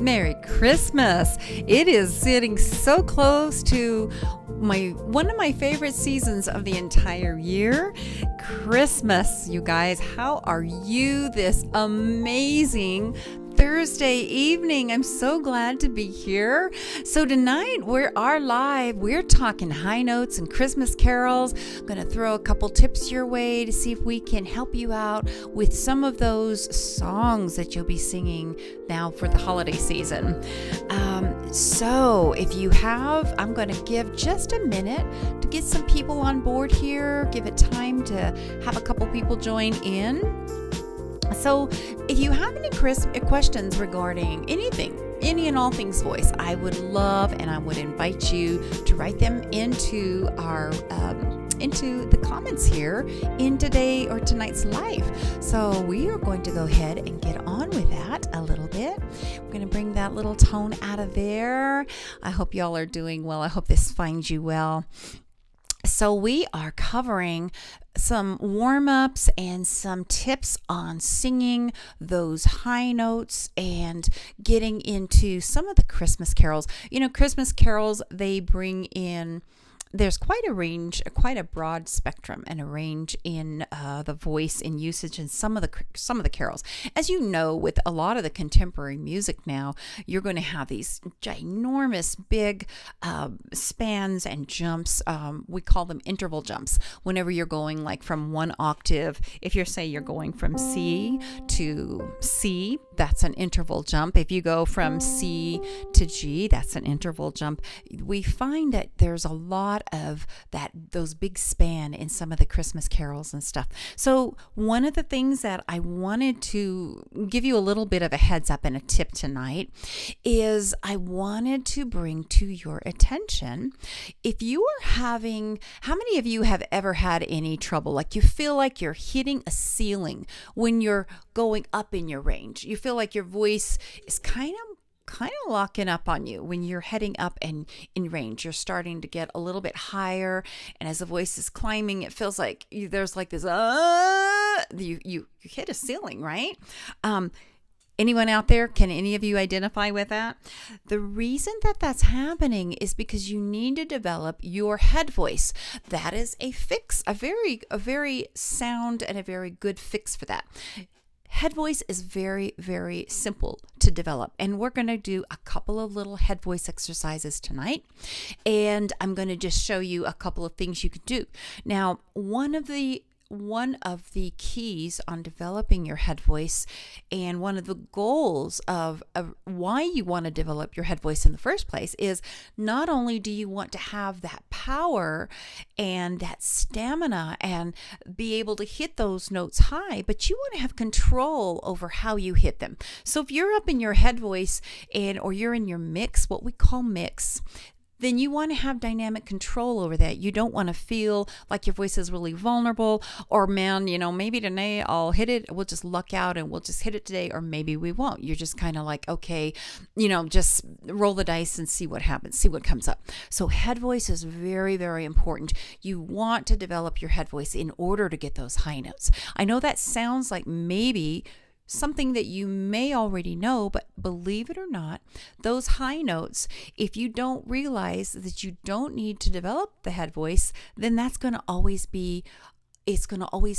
Merry Christmas. It is sitting so close to one of my favorite seasons of the entire year, Christmas. You guys, how are you this amazing Thursday evening? I'm so glad to be here. So tonight we are live. We're talking high notes and Christmas carols. I'm going to throw a couple tips your way to see if we can help you out with some of those songs that you'll be singing now for the holiday season. So if you have, I'm going to give just a minute to get some people on board here. Give it time to have a couple people join in. So if you have any questions regarding anything, any and all things voice, I would love and I would invite you to write them into our into the comments here in today or tonight's live. So we are going to go ahead and get on with that a little bit. We're going to bring that little tone out of there. I hope y'all are doing well. I hope this finds you well. So we are covering some warm-ups and some tips on singing those high notes and getting into some of the Christmas carols. You know, Christmas carols, they bring in, there's quite a range, quite a broad spectrum and a range in the voice and usage in some of the carols. As you know, with a lot of the contemporary music now, you're going to have these ginormous big spans and jumps. We call them interval jumps. Whenever you're going like from one octave, if you're going from C to C, that's an interval jump. If you go from C to G, that's an interval jump. We find that there's a lot of those big span in some of the Christmas carols and stuff. So one of the things that I wanted to give you a little bit of a heads up and a tip tonight is I wanted to bring to your attention, if you are having, how many of you have ever had any trouble? Like you feel like you're hitting a ceiling when you're going up in your range. You feel like your voice is kind of locking up on you when you're heading up and in range. You're starting to get a little bit higher, and as the voice is climbing, it feels like there's like this you hit a ceiling, right? Anyone out there, can any of you identify with that? The reason that that's happening is because you need to develop your head voice. That is a fix, a very sound and a very good fix for that. Head voice is very, very simple to develop, and we're going to do a couple of little head voice exercises tonight, and I'm going to just show you a couple of things you can do. Now, one of the keys on developing your head voice, and one of the goals of why you want to develop your head voice in the first place, is not only do you want to have that power and that stamina and be able to hit those notes high, but you want to have control over how you hit them. So if you're up in your head voice or you're in your mix, what we call mix, then you want to have dynamic control over that. You don't want to feel like your voice is really vulnerable, or man, maybe today I'll hit it. We'll just luck out and we'll just hit it today, or maybe we won't. You're just kind of like, okay, just roll the dice and see what happens, see what comes up. So head voice is very, very important. You want to develop your head voice in order to get those high notes. I know that sounds like maybe something that you may already know, but believe it or not, those high notes, if you don't realize that you don't need to develop the head voice, then that's going to always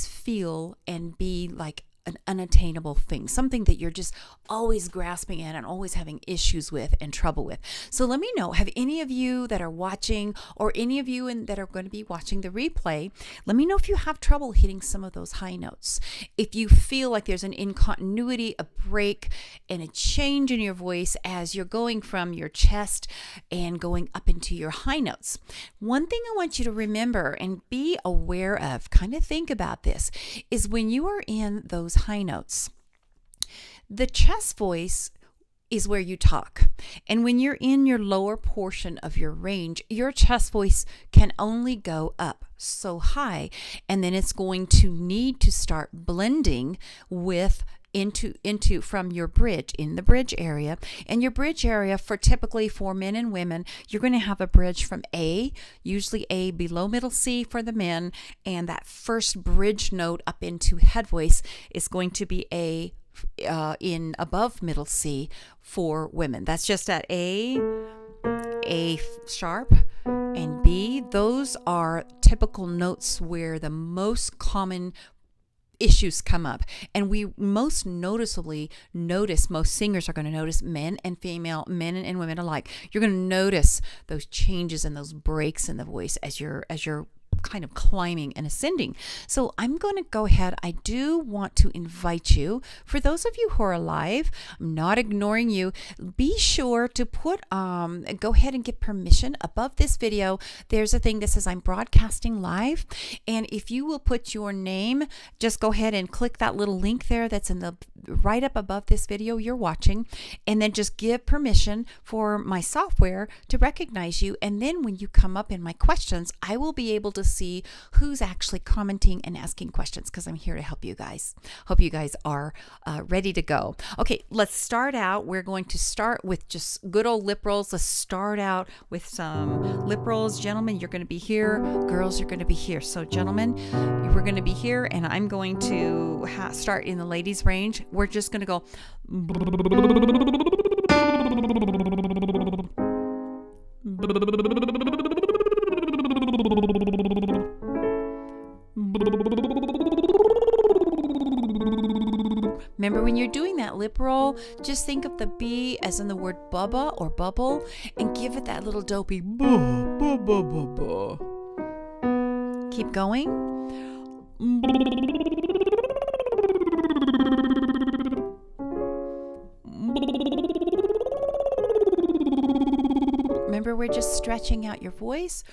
feel and be like an unattainable thing, something that you're just always grasping at and always having issues with and trouble with. So let me know, have any of you that are watching, or any of you that are going to be watching the replay, let me know if you have trouble hitting some of those high notes. If you feel like there's an incontinuity, a break, and a change in your voice as you're going from your chest and going up into your high notes. One thing I want you to remember and be aware of, kind of think about this, is when you are in those high notes, the chest voice is where you talk. And when you're in your lower portion of your range, your chest voice can only go up so high, and then it's going to need to start blending with into from your bridge, in the bridge area. And your bridge area, typically for men and women, you're going to have a bridge from A, usually A below middle C for the men, and that first bridge note up into head voice is going to be A in above middle C for women. That's just at A sharp, and B. Those are typical notes where the most common issues come up, and we most noticeably notice, most singers are going to notice, men and women alike, you're going to notice those changes and those breaks in the voice as you're kind of climbing and ascending. So I'm going to go ahead. I do want to invite you, for those of you who are live, I'm not ignoring you. Be sure to go ahead and get permission. Above this video, there's a thing that says I'm broadcasting live. And if you will put your name, just go ahead and click that little link there that's in the right up above this video you're watching, and then just give permission for my software to recognize you. And then when you come up in my questions, I will be able to see who's actually commenting and asking questions, because I'm here to help you guys. Hope you guys are ready to go. Okay, let's start out. We're going to start with just good old lip rolls. Let's start out with some lip rolls. Gentlemen, you're going to be here. Girls, you're going to be here. So gentlemen, we're going to be here, and I'm going to start in the ladies range. We're just going to go Remember, when you're doing that lip roll, just think of the B as in the word bubba or bubble, and give it that little dopey buh, buh, buh, buh, buh. Keep going. Remember, we're just stretching out your voice.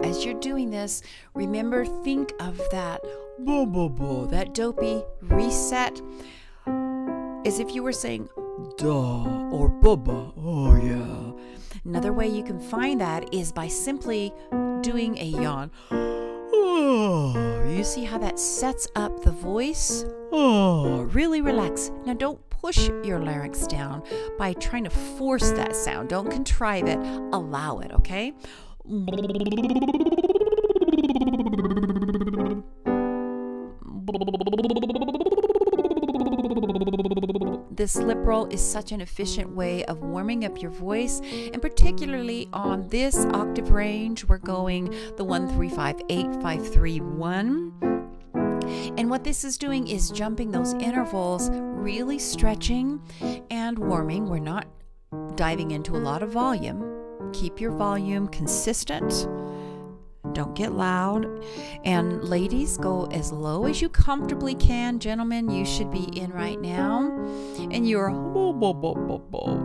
As you're doing this, remember, think of that bo bo bo, that dopey reset, as if you were saying duh or bubba. Oh yeah. Another way you can find that is by simply doing a yawn. Oh, you see how that sets up the voice? Oh, really relax. Now don't push your larynx down by trying to force that sound. Don't contrive it. Allow it, okay? This lip roll is such an efficient way of warming up your voice, and particularly on this octave range, we're going the 1 3 5 8 5 3 1. And what this is doing is jumping those intervals, really stretching and warming. We're not diving into a lot of volume. Keep your volume consistent. Don't get loud. And ladies, go as low as you comfortably can. Gentlemen, you should be in right now. And you're bo bo bo bo bo.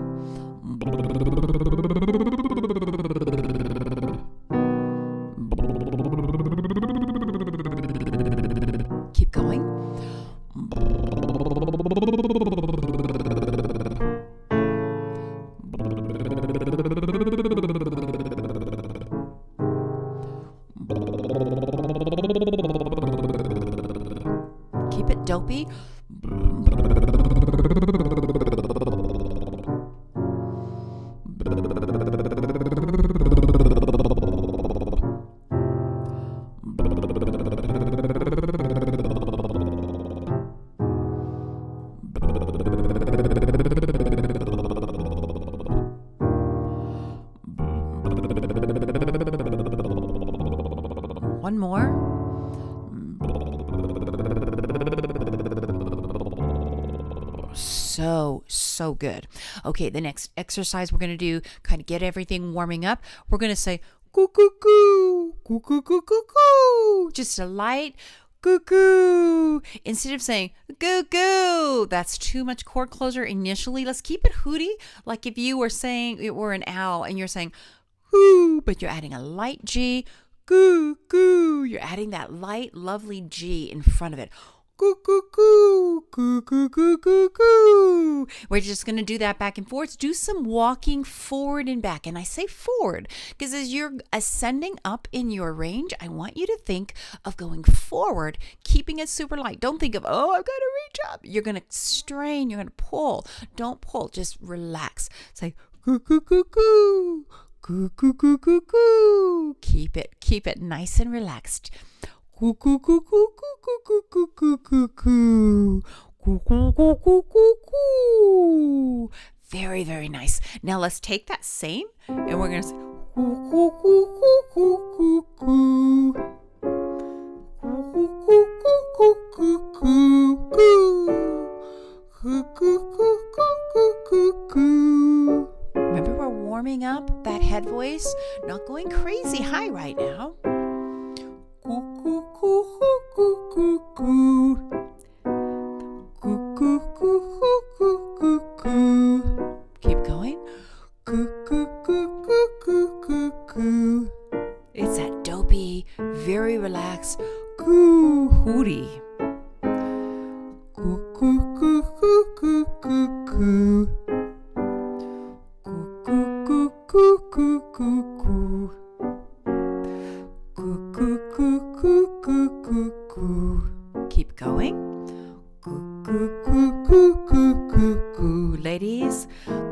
Keep going. Keep it dopey. One more. So good. Okay, the next exercise we're going to do, kind of get everything warming up. We're going to say coo coo coo, coo coo coo coo coo. Just a light coo coo. Instead of saying goo goo, that's too much chord closure initially. Let's keep it hooty, like if you were saying it were an owl and you're saying hoo, but you're adding a light G. Goo goo. You're adding that light, lovely G in front of it. Goo We're just going to do that back and forth. Do some walking forward and back. And I say forward because as you're ascending up in your range, I want you to think of going forward, keeping it super light. Don't think of, oh, I've got to reach up. You're going to strain. You're going to pull. Don't pull. Just relax. Say, keep it nice and relaxed. Very, very nice. Now let's take that same and we're going to say remember, we're warming up that head voice, not going crazy high right now. Keep going. It's that dopey, very relaxed hootie. Keep going. Ladies,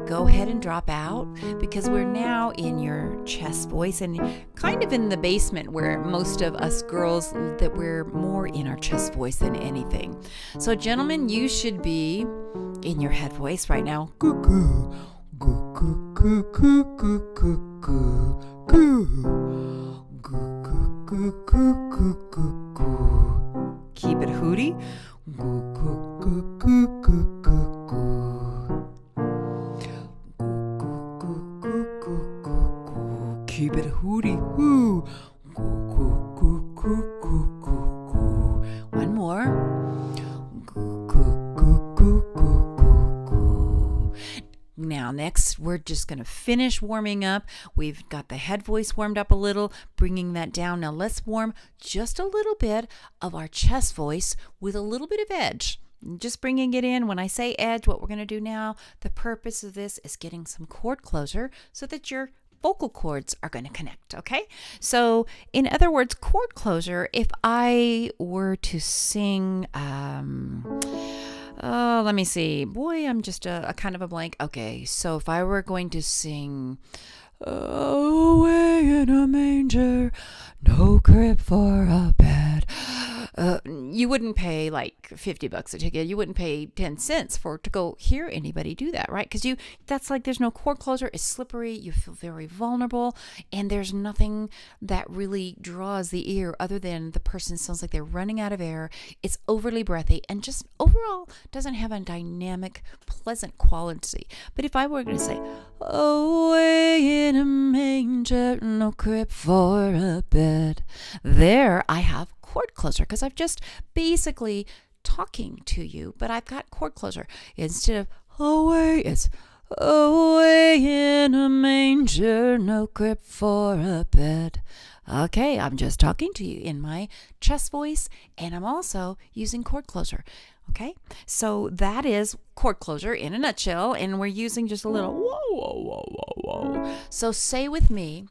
go ahead and drop out because we're now in your chest voice and kind of in the basement where most of us girls that we're more in our chest voice than anything. So gentlemen, you should be in your head voice right now. Keep it hooty. Keep it hooty. One more. Now, next, we're just going to finish warming up. We've got the head voice warmed up a little, bringing that down. Now, let's warm just a little bit of our chest voice with a little bit of edge. Just bringing it in. When I say edge, what we're going to do now, the purpose of this is getting some cord closure so that your vocal cords are going to connect, okay? So, in other words, cord closure, if I were to sing, let me see. Boy, I'm just a kind of a blank. Okay, so if I were going to sing, away in a manger, no crib for a bed, you wouldn't pay like $50 a ticket. You wouldn't pay 10 cents to go hear anybody do that, right? Because that's like there's no cord closure. It's slippery. You feel very vulnerable, and there's nothing that really draws the ear other than the person sounds like they're running out of air. It's overly breathy and just overall doesn't have a dynamic, pleasant quality. But if I were going to say, away in a manger, no crib for a bed, there I have cord closure because I've just basically talking to you, but I've got cord closure. Instead of away, it's away in a manger, no crib for a bed. Okay, I'm just talking to you in my chest voice, and I'm also using cord closure. Okay, so that is cord closure in a nutshell, and we're using just a little whoa, whoa, whoa, whoa, whoa. So say with me,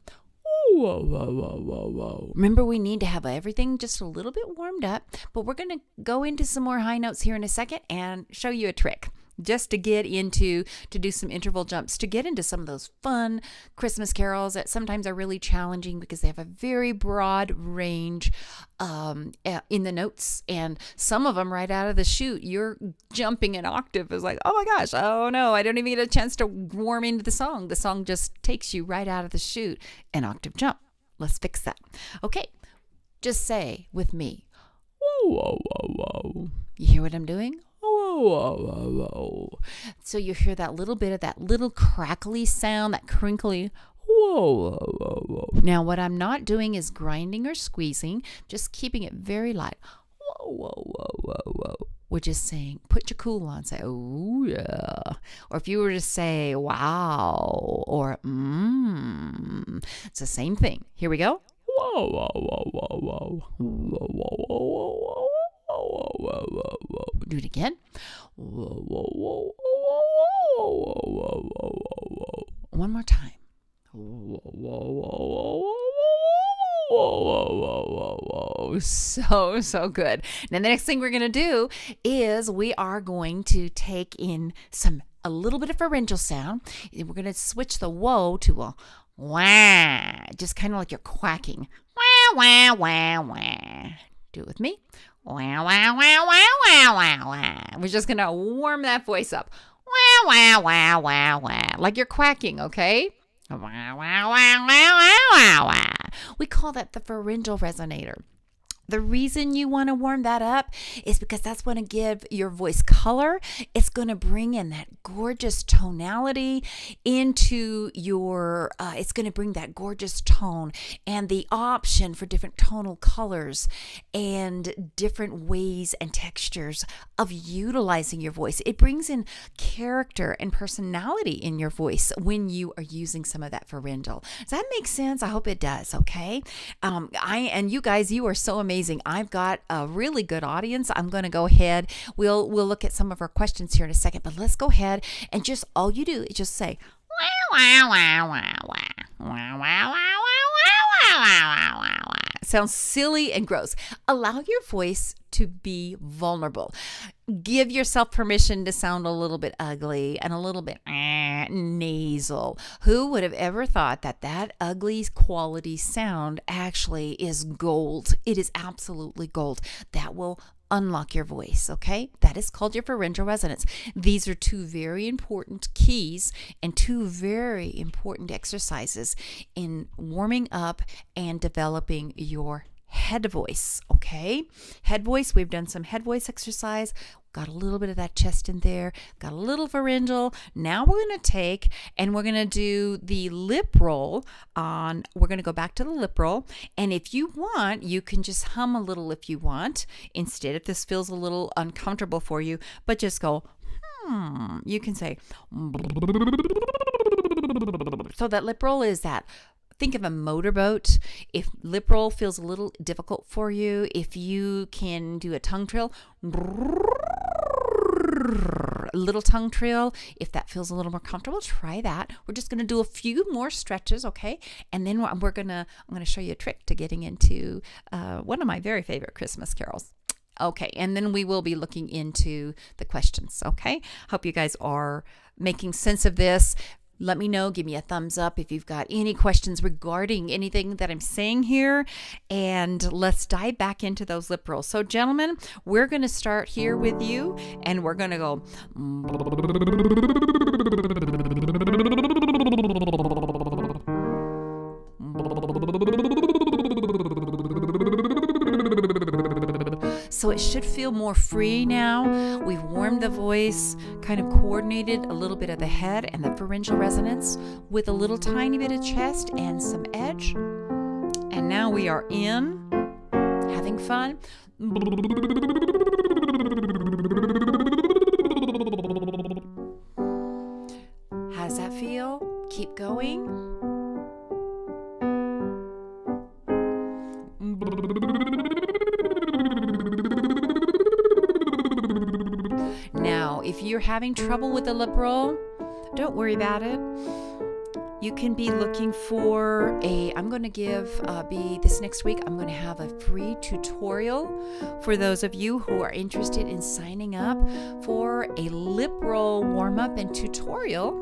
whoa, whoa, whoa, whoa, whoa. Remember, we need to have everything just a little bit warmed up, but we're going to go into some more high notes here in a second and show you a trick just to do some interval jumps, to get into some of those fun Christmas carols that sometimes are really challenging because they have a very broad range in the notes, and some of them right out of the chute, you're jumping an octave. Is like, oh my gosh, oh no, I don't even get a chance to warm into the song. The song just takes you right out of the chute, an octave jump. Let's fix that. Okay, just say with me, whoa, whoa, whoa, whoa. You hear what I'm doing? Whoa, whoa, whoa, whoa. So you hear that little bit of that little crackly sound, that crinkly, whoa, whoa, whoa, whoa. Now, what I'm not doing is grinding or squeezing, just keeping it very light. Whoa, whoa, whoa, whoa, whoa. We're just saying, put your cool on, say, oh, yeah. Or if you were to say, wow, or it's the same thing. Here we go. Whoa, whoa, whoa, whoa, whoa. Whoa, whoa, whoa, whoa, whoa. Do it again. One more time. So good. Now the next thing we're going to do is we are going to take in a little bit of pharyngeal sound. We're going to switch the whoa to a wah, just kind of like you're quacking. Wah, wah, wah, wah. Do it with me. Wah, wah, wah, wah, wah, wah, wah. We're just going to warm that voice up. Wah, wah, wah, wah, wah. Like you're quacking, okay? Wah, wah, wah, wah, wah, wah, wah. We call that the pharyngeal resonator. The reason you want to warm that up is because that's going to give your voice color. It's going to bring in that gorgeous tonality into it's going to bring that gorgeous tone and the option for different tonal colors and different ways and textures of utilizing your voice. It brings in character and personality in your voice when you are using some of that pharyngeal. Does that make sense? I hope it does, okay? And you guys, you are so amazing. I've got a really good audience. I'm going to go ahead. We'll look at some of our questions here in a second, but let's go ahead and just all you do is just say wah, wah, wah, wah, wah. Wah, wah, wah, wah, wah, wah, wah, wah. Sounds silly and gross. Allow your voice to be vulnerable. Give yourself permission to sound a little bit ugly and a little bit nasal. Who would have ever thought that ugly quality sound actually is gold? It is absolutely gold. That will unlock your voice, okay? That is called your pharyngeal resonance. These are two very important keys and two very important exercises in warming up and developing your head voice, okay? Head voice, we've done some head voice exercise. Got a little bit of that chest in there, got a little pharyngeal. Now we're going to take and we're going to do the lip roll on, we're going to go back to the lip roll. And if you want, you can just hum a little if you want instead, if this feels a little uncomfortable for you, but just go, you can say, so that lip roll is that. Think of a motorboat. If lip roll feels a little difficult for you, if you can do a tongue trill, a little tongue trill, if that feels a little more comfortable, try that. We're just going to do a few more stretches, okay? And then I'm going to show you a trick to getting into one of my very favorite Christmas carols. Okay, and then we will be looking into the questions, okay? Hope you guys are making sense of this. Let me know. Give me a thumbs up if you've got any questions regarding anything that I'm saying here. And let's dive back into those lip rolls. So, gentlemen, we're going to start here with you. And we're going to go. So it should feel more free now. We've warmed the voice, kind of coordinated a little bit of the head and the pharyngeal resonance with a little tiny bit of chest and some edge. And now we are in, having fun. How does that feel? Keep going. Now, if you're having trouble with the lip roll, don't worry about it. You can be looking for I'm going to this next week, I'm going to have a free tutorial for those of you who are interested in signing up for a lip roll warm up and tutorial.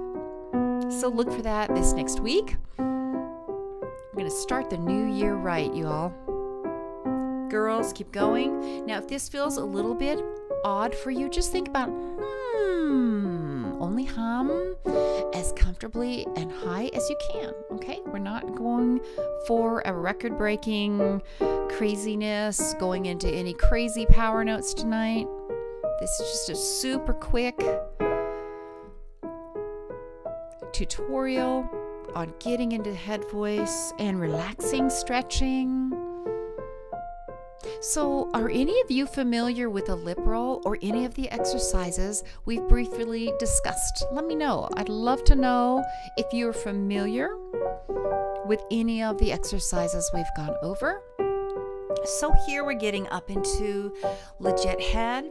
So look for that this next week. We're going to start the new year right, you all. Girls, keep going. Now, if this feels a little bit odd for you, just think about, only hum as comfortably and high as you can, okay? We're not going for a record-breaking craziness, going into any crazy power notes tonight. This is just a super quick tutorial on getting into head voice and relaxing, stretching. So, are any of you familiar with a lip roll or any of the exercises we've briefly discussed? Let me know. I'd love to know if you're familiar with any of the exercises we've gone over. So here we're getting up into legit head.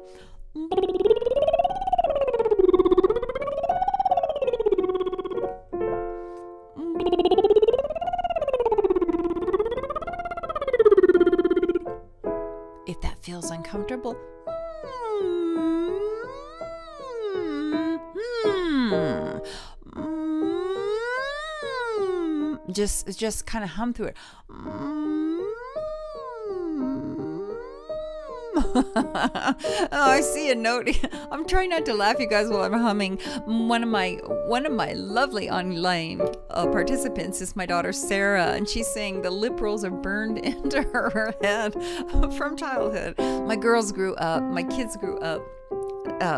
If that feels uncomfortable, just kind of hum through it. Oh, I see a note. I'm trying not to laugh, you guys, while I'm humming. One of my lovely online participants is my daughter Sarah, and she's saying the lip rolls are burned into her head from childhood. My kids grew up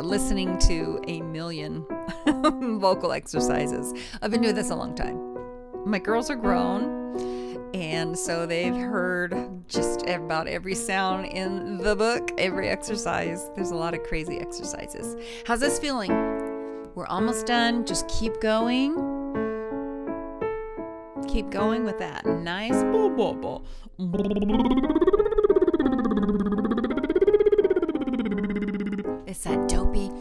listening to a million vocal exercises. I've been doing this a long time. My girls are grown, and so they've heard just about every sound in the book, every exercise. There's a lot of crazy exercises. How's this feeling? We're almost done. Just keep going. Keep going with that nice bo bo bo. It's that dopey.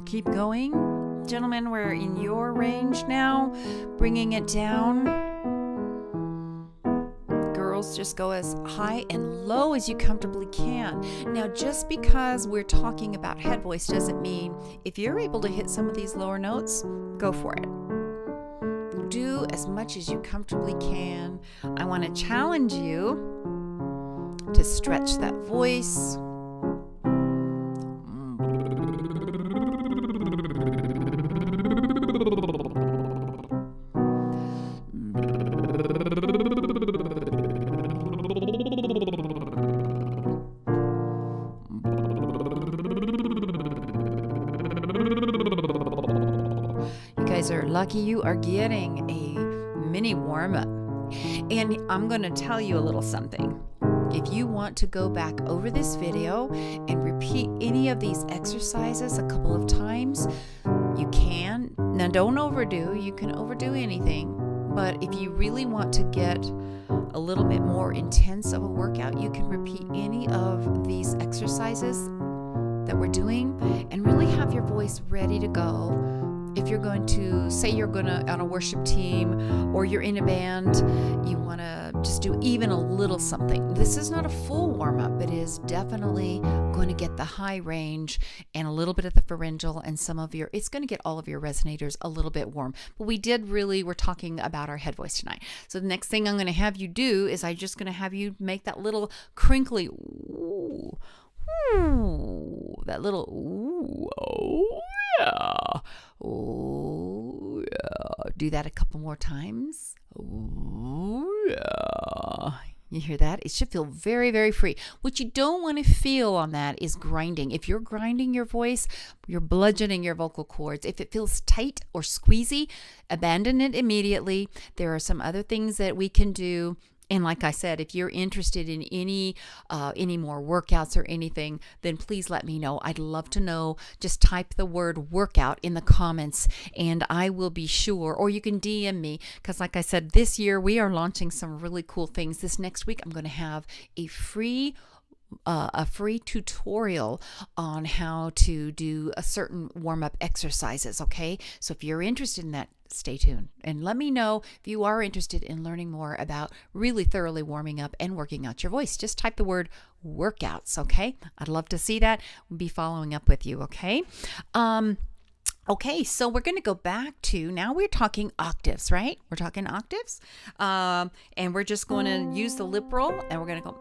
Keep going. Gentlemen, we're in your range now, bringing it down. Girls, just go as high and low as you comfortably can. Now, just because we're talking about head voice doesn't mean if you're able to hit some of these lower notes, go for it. Do as much as you comfortably can. I want to challenge you to stretch that voice. Are lucky you are getting a mini warm-up. And I'm going to tell you a little something. If you want to go back over this video and repeat any of these exercises a couple of times, you can. Now, don't overdo. You can overdo anything. But if you really want to get a little bit more intense of a workout, you can repeat any of these exercises that we're doing and really have your voice ready to go. If you're going to, say you're going to on a worship team or you're in a band, you want to just do even a little something. This is not a full warm-up, but it is definitely going to get the high range and a little bit of the pharyngeal and it's going to get all of your resonators a little bit warm. But we're talking about our head voice tonight. So the next thing I'm going to have you do is I'm just going to have you make that little crinkly ooh. Ooh, that little ooh, oh yeah, oh yeah. Do that a couple more times. Oh yeah. You hear that? It should feel very, very free. What you don't want to feel on that is grinding. If you're grinding your voice, you're bludgeoning your vocal cords. If it feels tight or squeezy, abandon it immediately. There are some other things that we can do. And like I said, if you're interested in any more workouts or anything, then please let me know. I'd love to know. Just type the word workout in the comments and I will be sure, or you can DM me, because like I said, this year we are launching some really cool things. This next week, I'm going to have a free tutorial on how to do a certain warm-up exercises, okay? So if you're interested in that, stay tuned and let me know if you are interested in learning more about really thoroughly warming up and working out your voice. Just type the word workouts, okay? I'd love to see that. We'll be following up with you, okay? Okay, so we're going to go back to, now we're talking octaves, right? We're talking octaves. And we're just going to use the lip roll and we're going to go.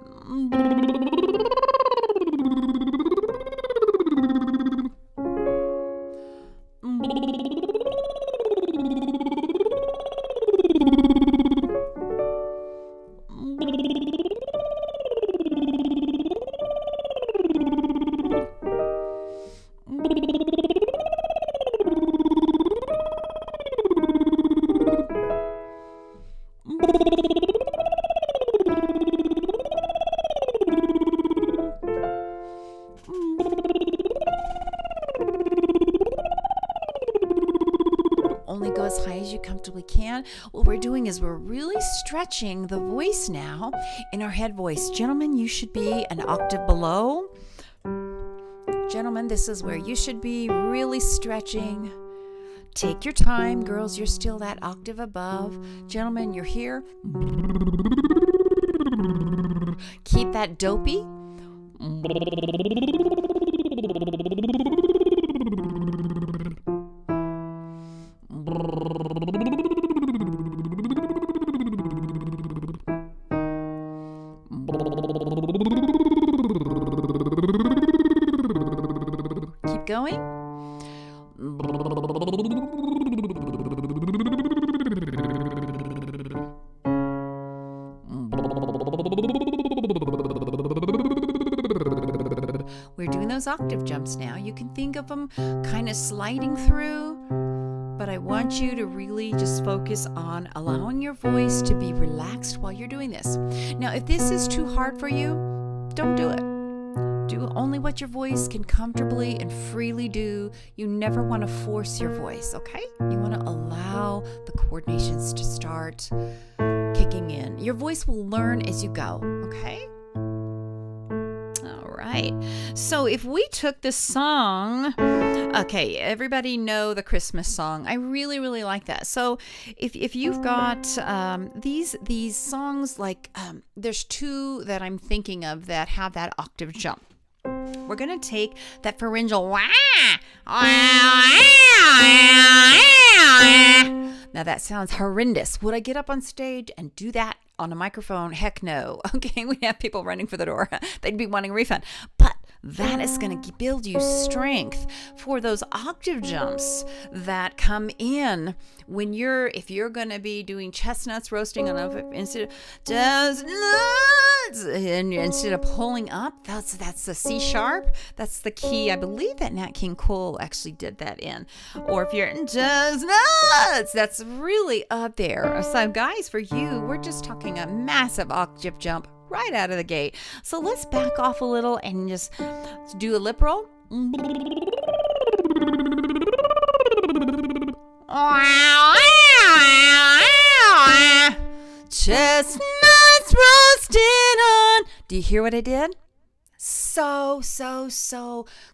as high as you comfortably can. What we're doing is we're really stretching the voice now in our head voice. Gentlemen, you should be an octave below. Gentlemen, this is where you should be really stretching. Take your time. Girls, you're still that octave above. Gentlemen, you're here. Keep that dopey. Keep going. We're doing those octave jumps now. You can think of them kind of sliding through, but I want you to really just focus on allowing your voice to be relaxed while you're doing this. Now, if this is too hard for you, don't do it. Do only what your voice can comfortably and freely do. You never want to force your voice, okay? You want to allow the coordinations to start kicking in. Your voice will learn as you go, okay? All right. So if we took this song, okay, everybody know the Christmas song. I really, really like that. So if you've got these songs, like there's two that I'm thinking of that have that octave jump. We're going to take that pharyngeal wah. Now that sounds horrendous. Would I get up on stage and do that on a microphone? Heck no. Okay, we have people running for the door. They'd be wanting a refund. But that is going to build you strength for those octave jumps that come in when if you're going to be doing chestnuts roasting on instead of pulling up, that's the C sharp. That's the key. I believe that Nat King Cole actually did that in. Or if you're in chestnuts, that's really up there. So guys, for you, we're just talking a massive octave jump right out of the gate. So let's back off a little and just do a lip roll. Chestnuts roasted on. Do you hear what I did? So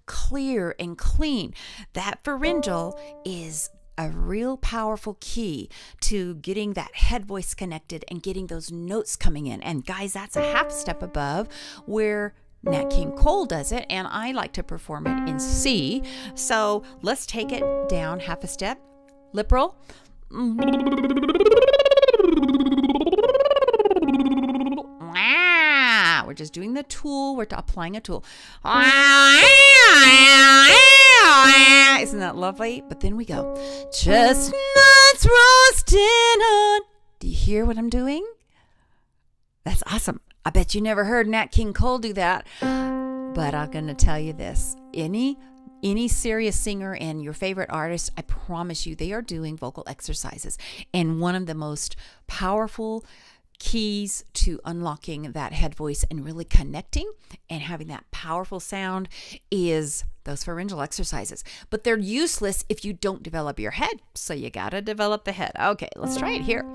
clear and clean. That pharyngeal is a real powerful key to getting that head voice connected and getting those notes coming in. And guys, that's a half step above where Nat King Cole does it, and I like to perform it in C. So let's take it down half a step. Lip roll. We're just doing the tool. We're applying a tool. Isn't that lovely? But then we go. Chestnuts roasting on. Do you hear what I'm doing? That's awesome. I bet you never heard Nat King Cole do that. But I'm going to tell you this. Any serious singer and your favorite artist, I promise you, they are doing vocal exercises. And one of the most powerful keys to unlocking that head voice and really connecting and having that powerful sound is those pharyngeal exercises. But they're useless if you don't develop your head. So you got to develop the head. Okay, let's try it here.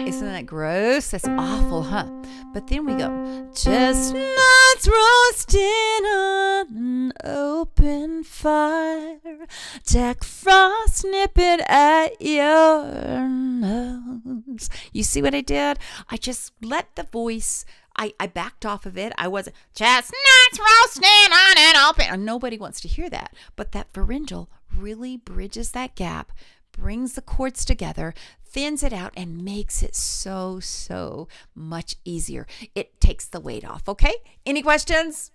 Isn't that gross? That's awful, huh? But then we go, chestnuts roasting on an open fire, Jack Frost nipping at your nose. You see what I did? I just let the voice, I backed off of it. I wasn't, chestnuts roasting on an open. And nobody wants to hear that. But that pharyngeal really bridges that gap, brings the chords together, thins it out, and makes it so much easier. It takes the weight off, okay? Any questions?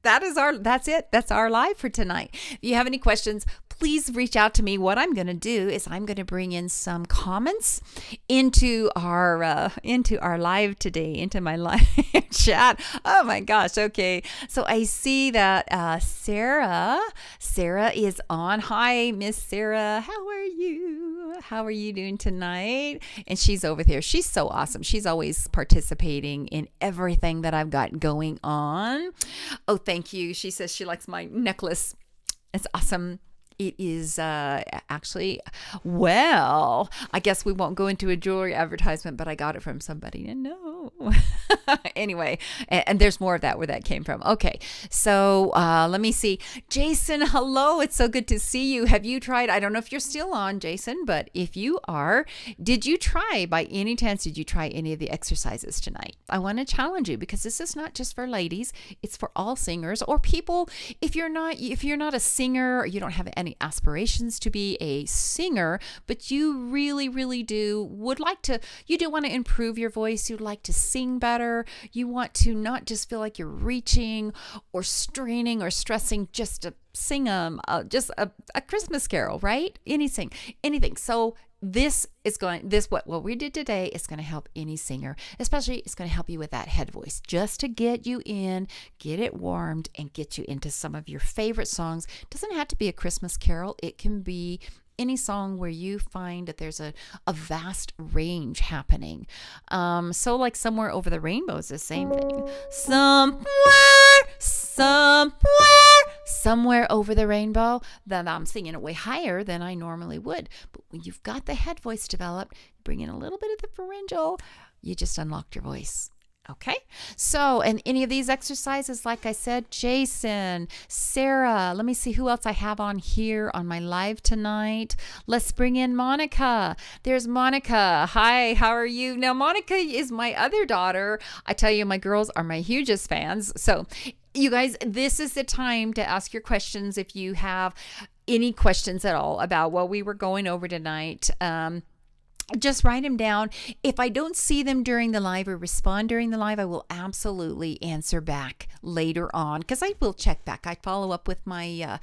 That's it. That's our live for tonight. If you have any questions, please reach out to me. What I'm going to do is I'm going to bring in some comments into our live today, into my live chat. Oh my gosh. Okay. So I see that Sarah is on. Hi, Miss Sarah. How are you? how are you doing tonight? And she's over there. She's so awesome. She's always participating in everything that I've got going on. Oh, thank you. She says she likes my necklace. It's awesome. It is actually, well, I guess we won't go into a jewelry advertisement, but I got it from somebody to know. Anyway, and there's more of that where that came from. Okay, so let me see. Jason, hello. It's so good to see you. Have you tried? I don't know if you're still on, Jason, but if you are, did you try, by any chance, did you try any of the exercises tonight? I want to challenge you because this is not just for ladies. It's for all singers or people. If you're not a singer or you don't have any aspirations to be a singer, but you really you do want to improve your voice, you'd like to sing better, you want to not just feel like you're reaching or straining or stressing just to sing just a Christmas carol, right? Anything. So what we did today is going to help any singer, especially it's going to help you with that head voice, just to get you in, get it warmed, and get you into some of your favorite songs. It doesn't have to be a Christmas carol. It can be any song where you find that there's a vast range happening. So like Somewhere Over the Rainbow is the same thing. Somewhere over the rainbow, then I'm singing it way higher than I normally would. But when you've got the head voice developed, bring in a little bit of the pharyngeal, you just unlocked your voice. Okay, so, and any of these exercises, like I said, Jason, Sarah, let me see who else I have on here on my live tonight. Let's bring in Monica. There's Monica. Hi, how are you? Now, Monica is my other daughter. I tell you, my girls are my hugest fans. So, you guys, this is the time to ask your questions if you have any questions at all about what we were going over tonight. Just write them down. If I don't see them during the live or respond during the live, I will absolutely answer back later on because I will check back. I follow up with my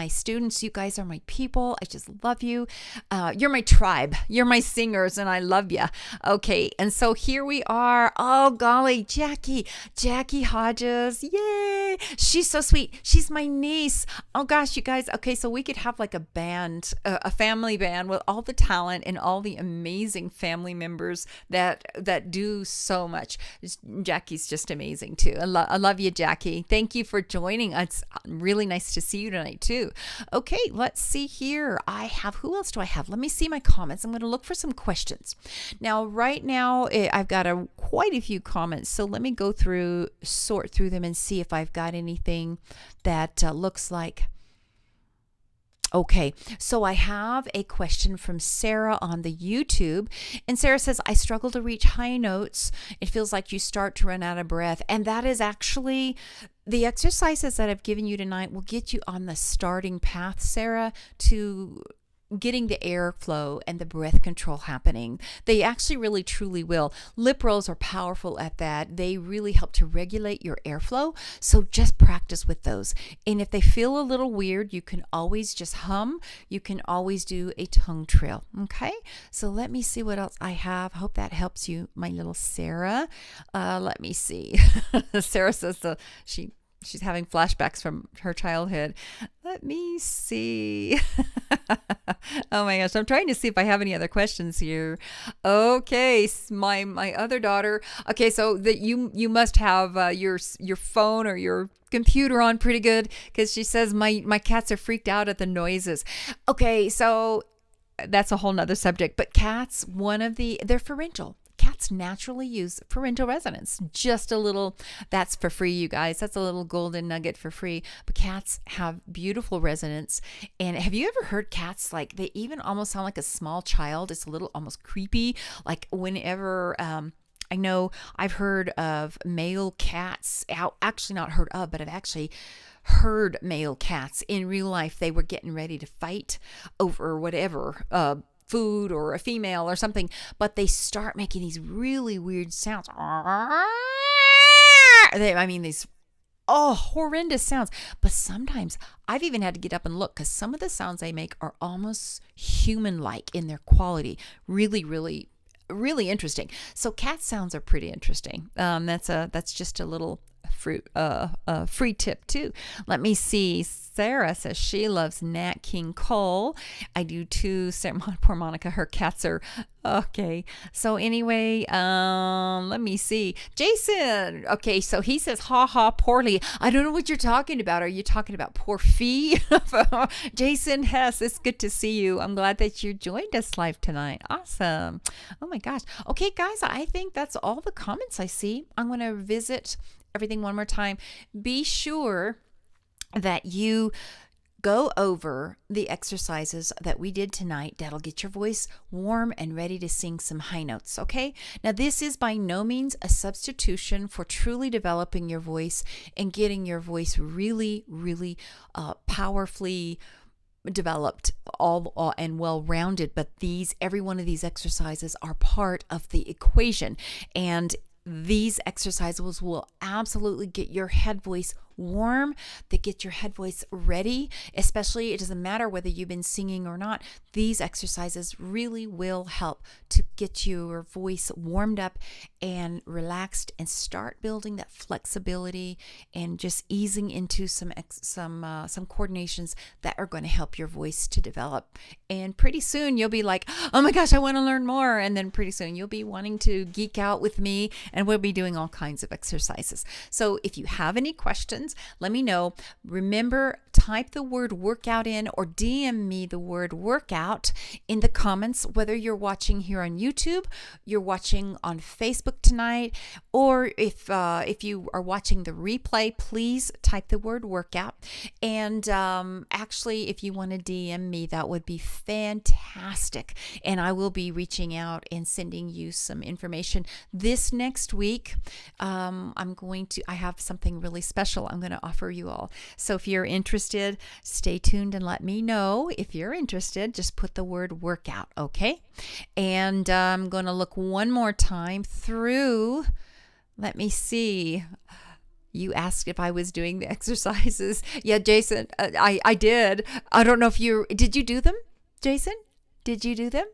students. You guys are my people. I just love you. You're my tribe. You're my singers, and I love you. Okay, and so here we are. Oh golly, Jackie Hodges. Yay! She's so sweet. She's my niece. Oh gosh, you guys. Okay, so we could have like a band, a family band with all the talent and all the amazing family members that do so much. Jackie's just amazing too. I love you, Jackie. Thank you for joining. It's really nice to see you tonight too. Okay, let's see here. Who else do I have? Let me see my comments. I'm going to look for some questions. Now, right now, I've got quite a few comments. So let me sort through them and see if I've got anything that looks like. Okay, so I have a question from Sarah on the YouTube, and Sarah says, I struggle to reach high notes. It feels like you start to run out of breath, and that is actually the exercises that I've given you tonight will get you on the starting path, Sarah, to getting the airflow and the breath control happening. They actually really truly will. Lip rolls are powerful at that. They really help to regulate your airflow. So just practice with those. And if they feel a little weird, you can always just hum. You can always do a tongue trail. Okay. So let me see what else I have. Hope that helps you, my little Sarah. Let me see. Sarah says she's having flashbacks from her childhood. Let me see. Oh my gosh, I'm trying to see if I have any other questions here. Okay, my other daughter. Okay, so that you must have your phone or your computer on pretty good because she says my cats are freaked out at the noises. Okay, so that's a whole nother subject. But cats, they're pharyngeal. Cats naturally use pharyngeal resonance. Just a little, that's for free, you guys. That's a little golden nugget for free. But cats have beautiful resonance. And have you ever heard cats, like, they even almost sound like a small child? It's a little almost creepy. Like whenever, I know I've heard of male cats, actually not heard of, but I've actually heard male cats in real life. They were getting ready to fight over whatever, food or a female or something, but they start making these really weird sounds. These horrendous sounds. But sometimes I've even had to get up and look because some of the sounds they make are almost human-like in their quality. Really, really, really interesting. So cat sounds are pretty interesting. That's just a little free tip too. Let me see. Sarah says she loves Nat King Cole. I do too. Sarah, poor Monica, her cats are okay. So anyway, let me see. Jason. Okay, so he says, ha ha, poorly. I don't know what you're talking about. Are you talking about poor fee? Jason Hess, it's good to see you. I'm glad that you joined us live tonight. Awesome. Oh my gosh. Okay, guys, I think that's all the comments I see. I'm going to visit everything one more time. Be sure that you go over the exercises that we did tonight that'll get your voice warm and ready to sing some high notes, okay? Now, this is by no means a substitution for truly developing your voice and getting your voice really, really powerfully developed all and well-rounded, but every one of these exercises are part of the equation, and these exercises will absolutely get your head voice warm, that get your head voice ready, especially it doesn't matter whether you've been singing or not. These exercises really will help to get your voice warmed up and relaxed and start building that flexibility and just easing into some coordinations that are going to help your voice to develop. And pretty soon you'll be like, oh my gosh, I want to learn more. And then pretty soon you'll be wanting to geek out with me, and we'll be doing all kinds of exercises. So if you have any questions, let me know. Remember, type the word workout in or DM me the word workout in the comments, whether you're watching here on YouTube, you're watching on Facebook tonight, or if you are watching the replay, please type the word workout. And actually, if you want to DM me, that would be fantastic. And I will be reaching out and sending you some information this next week. I have something really special I'm going to offer you all. So if you're interested, stay tuned and let me know. If you're interested, just put the word workout, okay? And I'm going to look one more time through. Let me see. You asked if I was doing the exercises. Yeah, Jason, I did. I don't know if did you do them, Jason? Did you do them?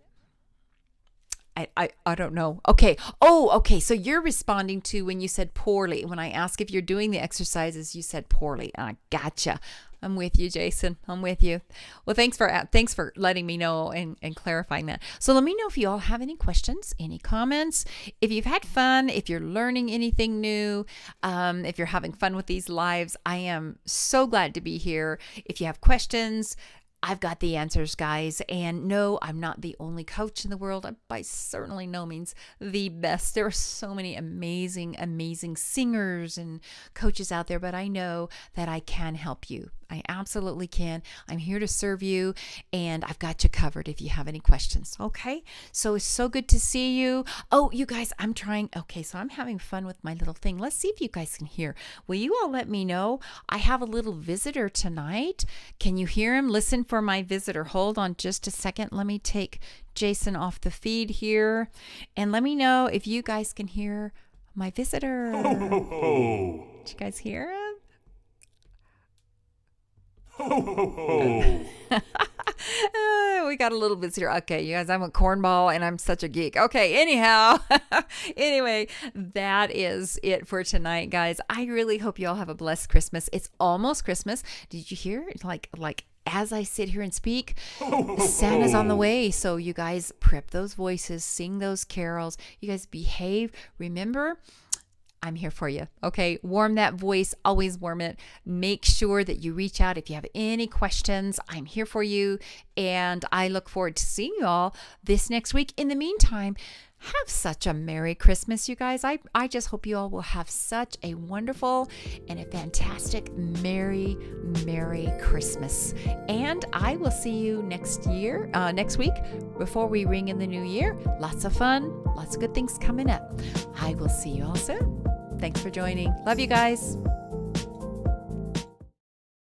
I don't know. Okay. Oh, okay. So you're responding to when you said poorly. When I ask if you're doing the exercises, you said poorly. I gotcha. I'm with you, Jason. I'm with you. Well, thanks for letting me know and clarifying that. So let me know if you all have any questions, any comments, if you've had fun, if you're learning anything new, if you're having fun with these lives. I am so glad to be here. If you have questions, I've got the answers, guys. And no, I'm not the only coach in the world. I'm by certainly no means the best. There are so many amazing, amazing singers and coaches out there, but I know that I can help you. I absolutely can. I'm here to serve you, and I've got you covered if you have any questions. Okay? So it's so good to see you. Oh, you guys, okay, so I'm having fun with my little thing. Let's see if you guys can hear. Will you all let me know? I have a little visitor tonight. Can you hear him? Listen for my visitor. Hold on just a second. Let me take Jason off the feed here, and let me know if you guys can hear my visitor. Ho, ho, ho. Did you guys hear him? We got a little bit here. Okay, you guys, I'm a cornball and I'm such a geek. Okay, anyhow, anyway, that is it for tonight, guys. I really hope you all have a blessed Christmas. It's almost Christmas. Did you hear? Like as I sit here and speak, Santa's on the way. So you guys prep those voices, sing those carols. You guys behave. Remember, I'm here for you. Okay. Warm that voice. Always warm it. Make sure that you reach out if you have any questions. I'm here for you. And I look forward to seeing you all this next week. In the meantime, have such a Merry Christmas, you guys. I just hope you all will have such a wonderful and a fantastic Merry Christmas. And I will see you next week before we ring in the new year. Lots of fun, lots of good things coming up. I will see you all soon. Thanks for joining. Love you guys.